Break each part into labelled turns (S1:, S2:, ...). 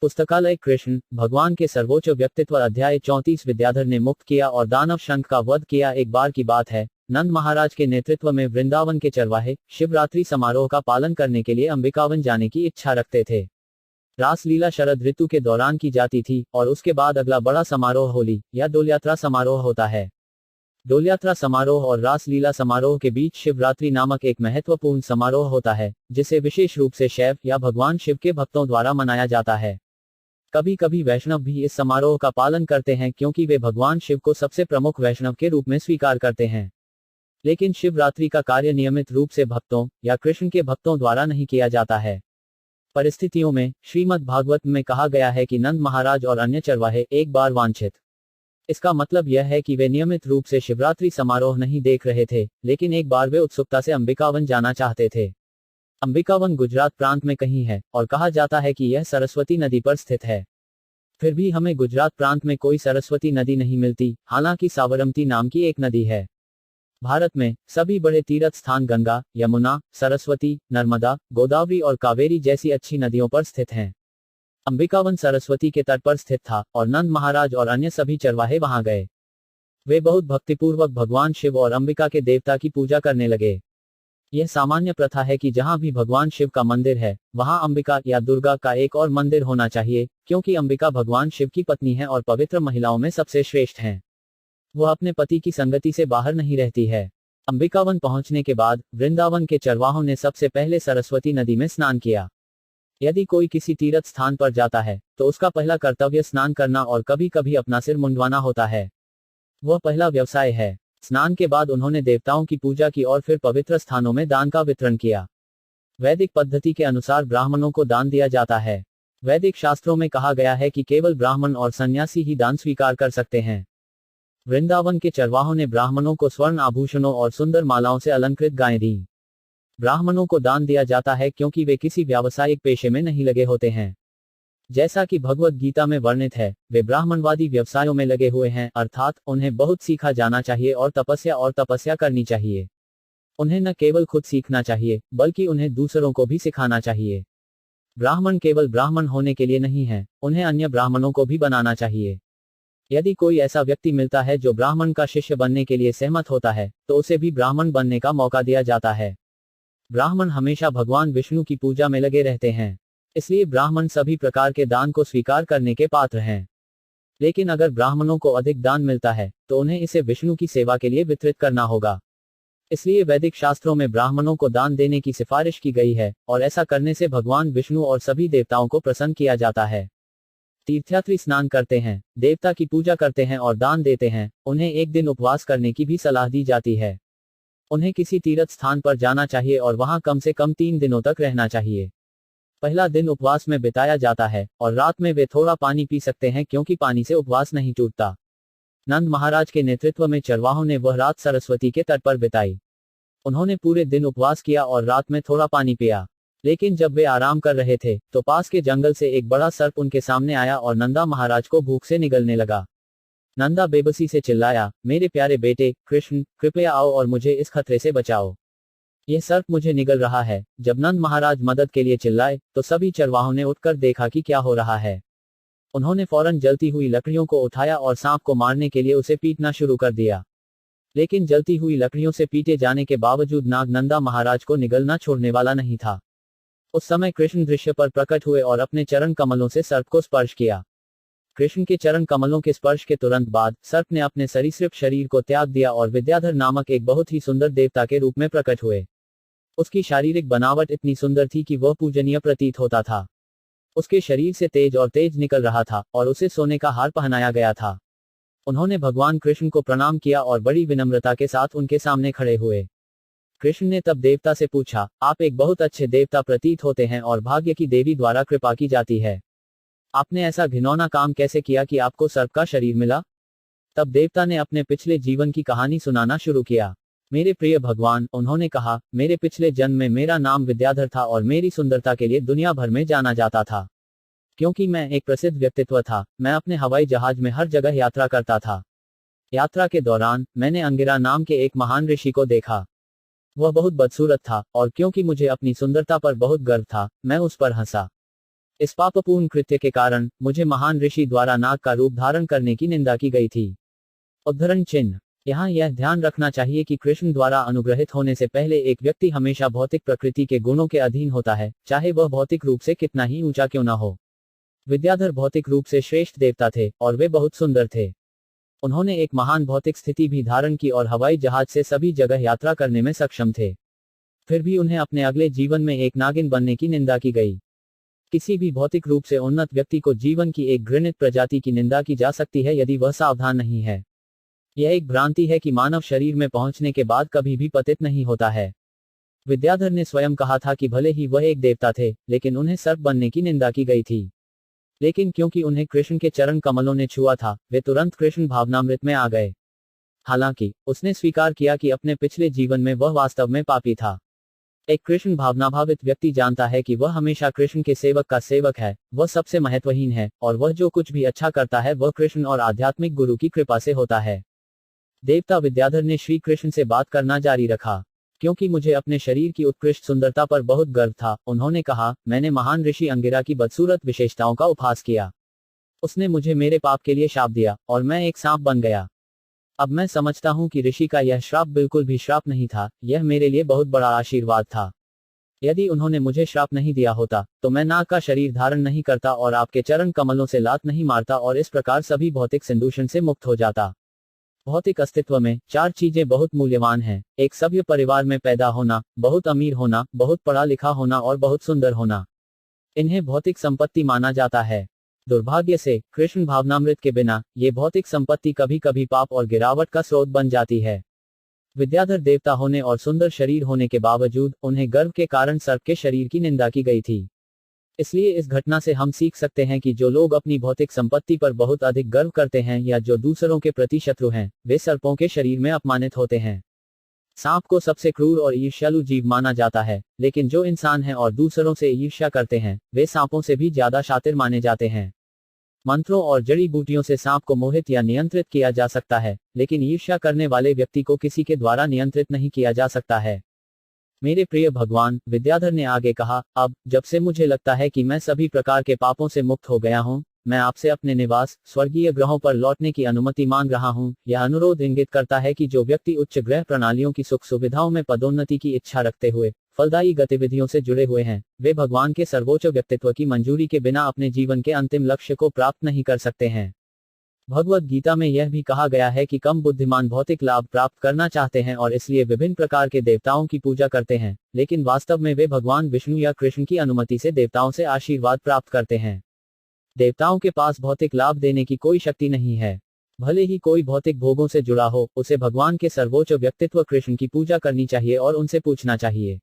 S1: पुस्तकालय कृष्ण भगवान के सर्वोच्च व्यक्तित्व अध्याय 34 विद्याधर ने मुक्त किया और दानव शंख का वध किया। एक बार की बात है, नंद महाराज के नेतृत्व में वृंदावन के चरवाहे शिवरात्रि समारोह का पालन करने के लिए अंबिकावन जाने की इच्छा रखते थे। रासलीला शरद ऋतु के दौरान की जाती थी और उसके बाद अगला बड़ा समारोह होली या डोलयात्रा समारोह होता है। डोलयात्रा समारोह और रासलीला समारोह के बीच शिवरात्रि नामक एक महत्वपूर्ण समारोह होता है, जिसे विशेष रूप से शैव या भगवान शिव के भक्तों द्वारा मनाया जाता है। कभी कभी वैष्णव भी इस समारोह का पालन करते हैं क्योंकि वे भगवान शिव को सबसे प्रमुख वैष्णव के रूप में स्वीकार करते हैं। लेकिन शिवरात्रि का कार्य नियमित रूप से भक्तों या कृष्ण के भक्तों द्वारा नहीं किया जाता है। परिस्थितियों में श्रीमद् भागवत में कहा गया है कि नंद महाराज और अन्य चरवाहे एक बार वांछित। इसका मतलब यह है कि वे नियमित रूप से शिवरात्रि समारोह नहीं देख रहे थे, लेकिन एक बार वे उत्सुकता से अंबिकावन जाना चाहते थे। अंबिकावन गुजरात प्रांत में कहीं है और कहा जाता है कि यह सरस्वती नदी पर स्थित है। फिर भी हमें गुजरात प्रांत में कोई सरस्वती नदी नहीं मिलती, हालांकि साबरमती नाम की एक नदी है। भारत में सभी बड़े तीर्थ स्थान गंगा, यमुना, सरस्वती, नर्मदा, गोदावरी और कावेरी जैसी अच्छी नदियों पर स्थित हैं। अंबिकावन सरस्वती के तट पर स्थित था और नंद महाराज और अन्य सभी चरवाहे वहां गए। वे बहुत भक्तिपूर्वक भगवान शिव और अंबिका के देवता की पूजा करने लगे। यह सामान्य प्रथा है कि जहां भी भगवान शिव का मंदिर है, वहां अंबिका या दुर्गा का एक और मंदिर होना चाहिए, क्योंकि अंबिका भगवान शिव की पत्नी है और पवित्र महिलाओं में सबसे श्रेष्ठ हैं। वह अपने पति की संगति से बाहर नहीं रहती है। अंबिकावन पहुंचने के बाद वृंदावन के चरवाहों ने सबसे पहले सरस्वती नदी में स्नान किया। यदि कोई किसी तीर्थ स्थान पर जाता है तो उसका पहला कर्तव्य स्नान करना और कभी कभी अपना सिर मुंडवाना होता है। वह पहला व्यवसाय है। स्नान के बाद उन्होंने देवताओं की पूजा की और फिर पवित्र स्थानों में दान का वितरण किया। वैदिक पद्धति के अनुसार ब्राह्मणों को दान दिया जाता है। वैदिक शास्त्रों में कहा गया है कि केवल ब्राह्मण और सन्यासी ही दान स्वीकार कर सकते हैं। वृंदावन के चरवाहों ने ब्राह्मणों को स्वर्ण आभूषणों और सुंदर मालाओं से अलंकृत गायें दी। ब्राह्मणों को दान दिया जाता है क्योंकि वे किसी व्यावसायिक पेशे में नहीं लगे होते हैं। जैसा कि भगवत गीता में वर्णित है, वे ब्राह्मणवादी व्यवसायों में लगे हुए हैं, अर्थात उन्हें बहुत सीखा जाना चाहिए और तपस्या करनी चाहिए। उन्हें न केवल खुद सीखना चाहिए, बल्कि उन्हें दूसरों को भी सिखाना चाहिए। ब्राह्मण केवल ब्राह्मण होने के लिए नहीं है, उन्हें अन्य ब्राह्मणों को भी बनाना चाहिए। यदि कोई ऐसा व्यक्ति मिलता है जो ब्राह्मण का शिष्य बनने के लिए सहमत होता है, तो उसे भी ब्राह्मण बनने का मौका दिया जाता है। ब्राह्मण हमेशा भगवान विष्णु की पूजा में लगे रहते हैं, इसलिए ब्राह्मण सभी प्रकार के दान को स्वीकार करने के पात्र हैं। लेकिन अगर ब्राह्मणों को अधिक दान मिलता है, तो उन्हें इसे विष्णु की सेवा के लिए वितरित करना होगा। इसलिए वैदिक शास्त्रों में ब्राह्मणों को दान देने की सिफारिश की गई है, और ऐसा करने से भगवान विष्णु और सभी देवताओं को प्रसन्न किया जाता है। तीर्थयात्री स्नान करते हैं, देवता की पूजा करते हैं और दान देते हैं। उन्हें एक दिन उपवास करने की भी सलाह दी जाती है। उन्हें किसी तीर्थ स्थान पर जाना चाहिए और वहां कम से कम 3 दिनों तक रहना चाहिए। पहला दिन उपवास में बिताया जाता है और रात में वे थोड़ा पानी पी सकते हैं क्योंकि पानी से उपवास नहीं टूटता। नंद महाराज के नेतृत्व में चरवाहों ने वह रात सरस्वती के तट पर बिताई। उन्होंने पूरे दिन उपवास किया और रात में थोड़ा पानी पिया। लेकिन जब वे आराम कर रहे थे, तो पास के जंगल से एक बड़ा सर्प उनके सामने आया और नंदा महाराज को भूख से निगलने लगा। नंदा बेबसी से चिल्लाया, मेरे प्यारे बेटे कृष्ण, कृपया आओ और मुझे इस खतरे से बचाओ। यह सर्प मुझे निगल रहा है। जब नंद महाराज मदद के लिए चिल्लाए, तो सभी चरवाहों ने उठकर देखा कि क्या हो रहा है। उन्होंने फौरन जलती हुई लकड़ियों को उठाया और सांप को मारने के लिए उसे पीटना शुरू कर दिया। लेकिन जलती हुई लकड़ियों से पीटे जाने के बावजूद नाग नंदा महाराज को निगलना छोड़ने वाला नहीं था। उस समय कृष्ण दृश्य पर प्रकट हुए और अपने चरण कमलों से सर्प को स्पर्श किया। कृष्ण के चरण कमलों के स्पर्श के तुरंत बाद सर्प ने अपने सरीसृप शरीर को त्याग दिया और विद्याधर नामक एक बहुत ही सुंदर देवता के रूप में प्रकट हुए। उसकी शारीरिक बनावट इतनी सुंदर थी कि वह पूजनीय प्रतीत होता था। उसके शरीर से तेज निकल रहा था और उसे सोने का हार पहनाया गया था। उन्होंने भगवान कृष्ण को प्रणाम किया और बड़ी विनम्रता के साथ उनके सामने खड़े हुए। कृष्ण ने तब देवता से पूछा, आप एक बहुत अच्छे देवता प्रतीत होते हैं और भाग्य की देवी द्वारा कृपा की जाती है। आपने ऐसा घिनौना काम कैसे किया कि आपको सर्प का शरीर मिला? तब देवता ने अपने पिछले जीवन की कहानी सुनाना शुरू किया। मेरे प्रिय भगवान, उन्होंने कहा, मेरे पिछले जन्म में मेरा नाम विद्याधर था और मेरी सुंदरता के लिए दुनिया भर में जाना जाता था। क्योंकि मैं एक प्रसिद्ध व्यक्तित्व था, मैं अपने हवाई जहाज में हर जगह यात्रा करता था। यात्रा के दौरान मैंने अंगिरा नाम के एक महान ऋषि को देखा। वह बहुत बदसूरत था और क्योंकि मुझे अपनी सुंदरता पर बहुत गर्व था, मैं उस पर हंसा। इस पापपूर्ण कृत्य के कारण मुझे महान ऋषि द्वारा नाग का रूप धारण करने की निंदा की गई थी। उद्धरण चिन्ह। यहाँ यह ध्यान रखना चाहिए कि कृष्ण द्वारा अनुग्रहित होने से पहले एक व्यक्ति हमेशा भौतिक प्रकृति के गुणों के अधीन होता है, चाहे वह भौतिक रूप से कितना ही ऊंचा क्यों न हो। विद्याधर भौतिक रूप से श्रेष्ठ देवता थे और वे बहुत सुंदर थे। उन्होंने एक महान भौतिक स्थिति भी धारण की और हवाई जहाज से सभी जगह यात्रा करने में सक्षम थे। फिर भी उन्हें अपने अगले जीवन में एक नागिन बनने की निंदा की गई। किसी भी भौतिक रूप से उन्नत व्यक्ति को जीवन की एक घृणित प्रजाति की निंदा की जा सकती है यदि वह सावधान नहीं है। यह एक भ्रांति है कि मानव शरीर में पहुंचने के बाद कभी भी पतित नहीं होता है। विद्याधर ने स्वयं कहा था कि भले ही वह एक देवता थे, लेकिन उन्हें सर्प बनने की निंदा की गई थी। लेकिन क्योंकि उन्हें कृष्ण के चरण कमलों ने छुआ था, वे तुरंत कृष्ण भावनामृत में आ गए। हालांकि उसने स्वीकार किया कि अपने पिछले जीवन में वह वास्तव में पापी था। एक कृष्ण भावनाभावित व्यक्ति जानता है कि वह हमेशा कृष्ण के सेवक का सेवक है, वह सबसे महत्वहीन है, और वह जो कुछ भी अच्छा करता है वह कृष्ण और आध्यात्मिक गुरु की कृपा से होता है। देवता विद्याधर ने श्री कृष्ण से बात करना जारी रखा। क्योंकि मुझे अपने शरीर की उत्कृष्ट सुंदरता पर बहुत गर्व था, उन्होंने कहा, मैंने महान ऋषि अंगिरा की बदसूरत विशेषताओं का उपहास किया। उसने मुझे मेरे पाप के लिए शाप दिया और मैं एक सांप बन गया। अब मैं समझता हूं कि ऋषि का यह श्राप बिल्कुल भी श्राप नहीं था, यह मेरे लिए बहुत बड़ा आशीर्वाद था। यदि उन्होंने मुझे श्राप नहीं दिया होता तो मैं नाग का शरीर धारण नहीं करता और आपके चरण कमलों से लात नहीं मारता और इस प्रकार सभी भौतिक संदूषण से मुक्त हो जाता। भौतिक अस्तित्व में 4 चीजें बहुत मूल्यवान हैं। एक सभ्य परिवार में पैदा होना, बहुत अमीर होना, बहुत पढ़ा लिखा होना और बहुत सुंदर होना। इन्हें भौतिक संपत्ति माना जाता है। दुर्भाग्य से कृष्ण भावनामृत के बिना ये भौतिक संपत्ति कभी कभी पाप और गिरावट का स्रोत बन जाती है। विद्याधर देवता होने और सुंदर शरीर होने के बावजूद उन्हें गर्व के कारण सर्प के शरीर की निंदा की गई थी। इसलिए इस घटना से हम सीख सकते हैं कि जो लोग अपनी भौतिक संपत्ति पर बहुत अधिक गर्व करते हैं या जो दूसरों के प्रति शत्रु हैं, वे सर्पों के शरीर में अपमानित होते हैं। सांप को सबसे क्रूर और ईर्ष्यालु जीव माना जाता है, लेकिन जो इंसान हैं और दूसरों से ईर्ष्या करते हैं, वे सांपों से भी ज्यादा शातिर माने जाते हैं। मंत्रों और जड़ी बूटियों से सांप को मोहित या नियंत्रित किया जा सकता है, लेकिन ईर्ष्या करने वाले व्यक्ति को किसी के द्वारा नियंत्रित नहीं किया जा सकता है। मेरे प्रिय भगवान, विद्याधर ने आगे कहा, अब जब से मुझे लगता है कि मैं सभी प्रकार के पापों से मुक्त हो गया हूँ, मैं आपसे अपने निवास स्वर्गीय ग्रहों पर लौटने की अनुमति मांग रहा हूँ। यह अनुरोध इंगित करता है कि जो व्यक्ति उच्च ग्रह प्रणालियों की सुख सुविधाओं में पदोन्नति की इच्छा रखते हुए फलदायी गतिविधियों से जुड़े हुए हैं, वे भगवान के सर्वोच्च व्यक्तित्व की मंजूरी के बिना अपने जीवन के अंतिम लक्ष्य को प्राप्त नहीं कर सकते हैं। भगवद गीता में यह भी कहा गया है कि कम बुद्धिमान भौतिक लाभ प्राप्त करना चाहते हैं और इसलिए विभिन्न प्रकार के देवताओं की पूजा करते हैं, लेकिन वास्तव में वे भगवान विष्णु या कृष्ण की अनुमति से देवताओं से आशीर्वाद प्राप्त करते हैं। देवताओं के पास भौतिक लाभ देने की कोई शक्ति नहीं है। भले ही कोई भौतिक भोगों से जुड़ा हो, उसे भगवान के सर्वोच्च व्यक्तित्व कृष्ण की पूजा करनी चाहिए और उनसे पूछना चाहिए।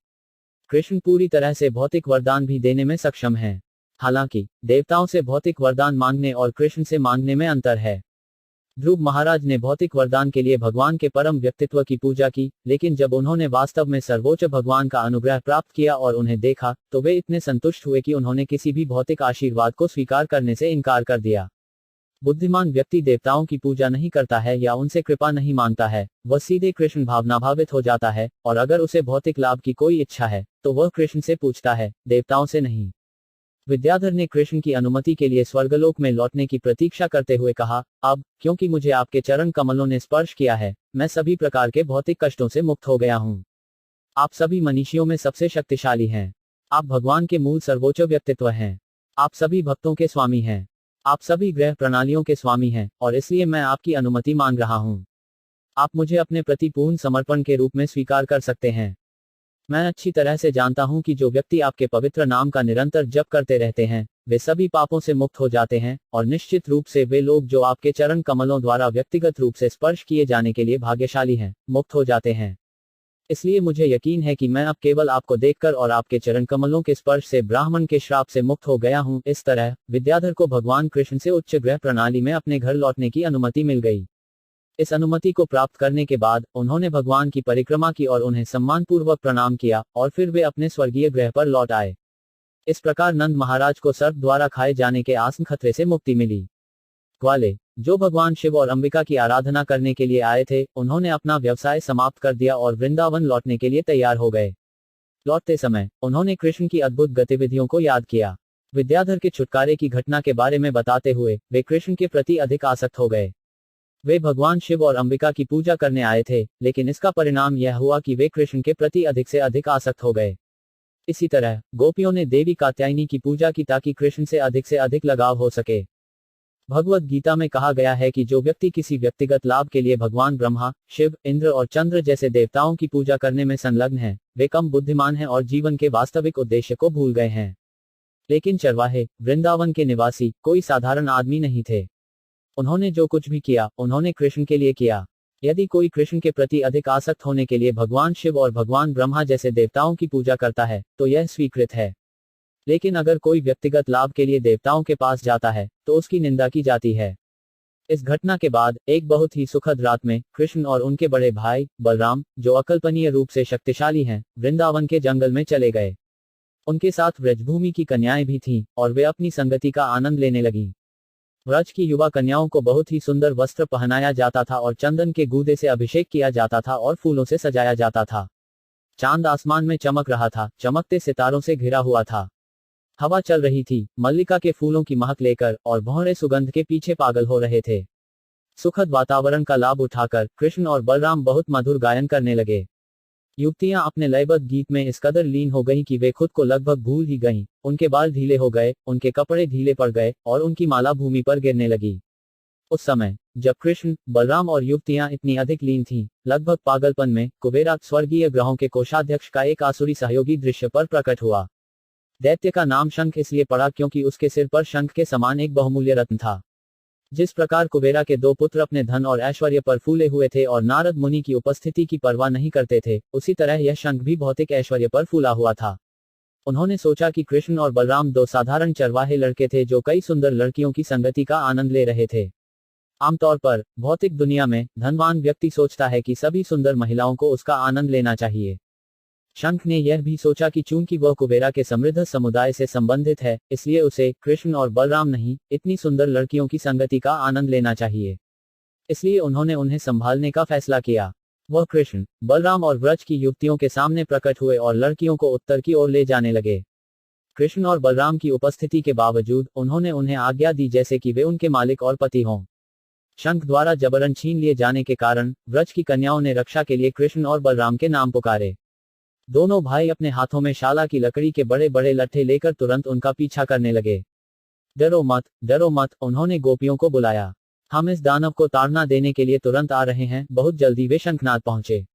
S1: कृष्ण पूरी तरह से भौतिक वरदान भी देने में सक्षम हैं। हालांकि देवताओं से भौतिक वरदान मांगने और कृष्ण से मांगने में अंतर है। ध्रुव महाराज ने भौतिक वरदान के लिए भगवान के परम व्यक्तित्व की पूजा की, लेकिन जब उन्होंने वास्तव में सर्वोच्च भगवान का अनुग्रह प्राप्त किया और उन्हें देखा, तो वे इतने संतुष्ट हुए कि उन्होंने किसी भी भौतिक आशीर्वाद को स्वीकार करने से इनकार कर दिया। बुद्धिमान व्यक्ति देवताओं की पूजा नहीं करता है या उनसे कृपा नहीं मांगता है, वह सीधे कृष्ण भावनाभावित हो जाता है, और अगर उसे भौतिक लाभ की कोई इच्छा है तो वह कृष्ण से पूछता है, देवताओं से नहीं। विद्याधर ने कृष्ण की अनुमति के लिए स्वर्गलोक में लौटने की प्रतीक्षा करते हुए कहा, अब क्योंकि मुझे आपके चरण कमलों ने स्पर्श किया है, मैं सभी प्रकार के भौतिक कष्टों से मुक्त हो गया हूँ। आप सभी मनीषियों में सबसे शक्तिशाली हैं। आप भगवान के मूल सर्वोच्च व्यक्तित्व हैं। आप सभी भक्तों के स्वामी हैं। आप सभी ग्रह प्रणालियों के स्वामी हैं, और इसलिए मैं आपकी अनुमति मांग रहा हूँ। आप मुझे अपने प्रति पूर्ण समर्पण के रूप में स्वीकार कर सकते हैं। मैं अच्छी तरह से जानता हूं कि जो व्यक्ति आपके पवित्र नाम का निरंतर जप करते रहते हैं, वे सभी पापों से मुक्त हो जाते हैं, और निश्चित रूप से वे लोग जो आपके चरण कमलों द्वारा व्यक्तिगत रूप से स्पर्श किए जाने के लिए भाग्यशाली हैं, मुक्त हो जाते हैं। इसलिए मुझे यकीन है कि मैं अब केवल आपको देखकर और आपके चरण कमलों के स्पर्श से ब्राह्मण के श्राप से मुक्त हो गया हूं। इस तरह विद्याधर को भगवान कृष्ण से उच्च ग्रह प्रणाली में अपने घर लौटने की अनुमति मिल गई। इस अनुमति को प्राप्त करने के बाद उन्होंने भगवान की परिक्रमा की और उन्हें सम्मानपूर्वक प्रणाम किया, और फिर वे अपने स्वर्गीय ग्रह पर लौट आए। इस प्रकार नंद महाराज को सर्प द्वारा खाए जाने के आसन खतरे से मुक्ति मिली। ग्वाले, जो भगवान शिव और अंबिका की आराधना करने के लिए आए थे, उन्होंने अपना व्यवसाय समाप्त कर दिया और वृंदावन लौटने के लिए तैयार हो गए। लौटते समय उन्होंने कृष्ण की अद्भुत गतिविधियों को याद किया। विद्याधर के छुटकारे की घटना के बारे में बताते हुए वे कृष्ण के प्रति अधिक आसक्त हो गए। वे भगवान शिव और अंबिका की पूजा करने आए थे, लेकिन इसका परिणाम यह हुआ कि वे कृष्ण के प्रति अधिक से अधिक आसक्त हो गए। इसी तरह गोपियों ने देवी कात्यायनी की पूजा की ताकि कृष्ण से अधिक लगाव हो सके। भगवत गीता में कहा गया है कि जो व्यक्ति किसी व्यक्तिगत लाभ के लिए भगवान ब्रह्मा, शिव, इंद्र और चंद्र जैसे देवताओं की पूजा करने में संलग्न है, वे कम बुद्धिमान हैं और जीवन के वास्तविक उद्देश्य को भूल गए हैं। लेकिन चरवाहे, वृंदावन के निवासी, कोई साधारण आदमी नहीं थे। उन्होंने जो कुछ भी किया, उन्होंने कृष्ण के लिए किया। यदि कोई कृष्ण के प्रति अधिक आसक्त होने के लिए भगवान शिव और भगवान ब्रह्मा जैसे देवताओं की पूजा करता है, तो यह स्वीकृत है। लेकिन अगर कोई व्यक्तिगत लाभ के लिए देवताओं के पास जाता है, तो उसकी निंदा की जाती है। इस घटना के बाद एक बहुत ही सुखद रात में कृष्ण और उनके बड़े भाई बलराम, जो अकल्पनीय रूप से शक्तिशाली हैं, वृंदावन के जंगल में चले गए। उनके साथ ब्रजभूमि की कन्याएं भी थीं, और वे अपनी संगति का आनंद लेने लगीं। ब्रज की युवा कन्याओं को बहुत ही सुंदर वस्त्र पहनाया जाता था और चंदन के गूदे से अभिषेक किया जाता था और फूलों से सजाया जाता था। चांद आसमान में चमक रहा था, चमकते सितारों से घिरा हुआ था। हवा चल रही थी, मल्लिका के फूलों की महक लेकर, और भौरे सुगंध के पीछे पागल हो रहे थे। सुखद वातावरण का लाभ उठाकर कृष्ण और बलराम बहुत मधुर गायन करने लगे। युवतियां अपने लयबद्ध गीत में इस कदर लीन हो गईं कि वे खुद को लगभग भूल ही गईं। उनके बाल ढीले हो गए, उनके कपड़े ढीले पड़ गए, और उनकी माला भूमि पर गिरने लगी। उस समय जब कृष्ण, बलराम और युवतियां इतनी अधिक लीन थीं, लगभग पागलपन में, कुबेरा, स्वर्गीय ग्रहों के कोषाध्यक्ष का एक आसुरी सहयोगी दृश्य पर प्रकट हुआ। दैत्य का नाम शंख इसलिए पड़ा क्योंकि उसके सिर पर शंख के समान एक बहुमूल्य रत्न था। जिस प्रकार कुबेरा के दो पुत्र अपने धन और ऐश्वर्य पर फूले हुए थे और नारद मुनि की उपस्थिति की परवाह नहीं करते थे, उसी तरह यह शंख भी भौतिक ऐश्वर्य पर फूला हुआ था। उन्होंने सोचा कि कृष्ण और बलराम दो साधारण चरवाहे लड़के थे जो कई सुंदर लड़कियों की संगति का आनंद ले रहे थे। आमतौर पर भौतिक दुनिया में धनवान व्यक्ति सोचता है कि सभी सुंदर महिलाओं को उसका आनंद लेना चाहिए। शंख ने यह भी सोचा कि चूंकि वह कुबेरा के समृद्ध समुदाय से संबंधित है, इसलिए उसे कृष्ण और बलराम नहीं, इतनी सुंदर लड़कियों की संगति का आनंद लेना चाहिए। इसलिए उन्होंने उन्हें संभालने का फैसला किया। वह कृष्ण, बलराम और ब्रज की युवतियों के सामने प्रकट हुए और लड़कियों को उत्तर की ओर ले जाने लगे। कृष्ण और बलराम की उपस्थिति के बावजूद उन्होंने उन्हें आज्ञा दी जैसे कि वे उनके मालिक और पति हों। शंख द्वारा जबरन छीन लिए जाने के कारण ब्रज की कन्याओं ने रक्षा के लिए कृष्ण और बलराम के नाम पुकारे। दोनों भाई अपने हाथों में शाला की लकड़ी के बड़े बड़े लट्ठे लेकर तुरंत उनका पीछा करने लगे। डरो मत, उन्होंने गोपियों को बुलाया। हम इस दानव को ताड़ना देने के लिए तुरंत आ रहे हैं। बहुत जल्दी वे शंखनाद पहुंचे।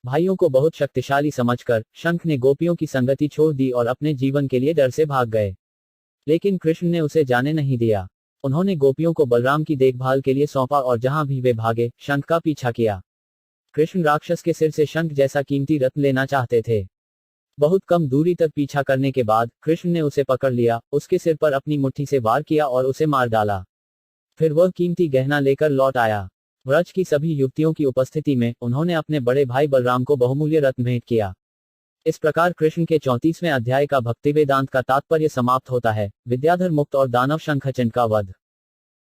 S1: भाइयों को बहुत शक्तिशाली समझकर शंख ने गोपियों की संगति छोड़ दी और अपने जीवन के लिए डर से भाग गए। लेकिन कृष्ण ने उसे जाने नहीं दिया। उन्होंने गोपियों को बलराम की देखभाल के लिए सौंपा और जहां भी वे भागे, शंख का पीछा किया। कृष्ण राक्षस के सिर से शंख जैसा कीमती रत्न लेना चाहते थे। बहुत कम दूरी तक पीछा करने के बाद कृष्ण ने उसे पकड़ लिया, उसके सिर पर अपनी मुट्ठी से वार किया और उसे मार डाला। फिर वह कीमती गहना लेकर लौट आया। ब्रज की सभी युवतियों की उपस्थिति में उन्होंने अपने बड़े भाई बलराम को बहुमूल्य रत्न भेंट किया। इस प्रकार कृष्ण के 34वें अध्याय का भक्ति वेदांत का तात्पर्य समाप्त होता है। विद्याधर मुक्त और दानव शंखचूड़ का वध।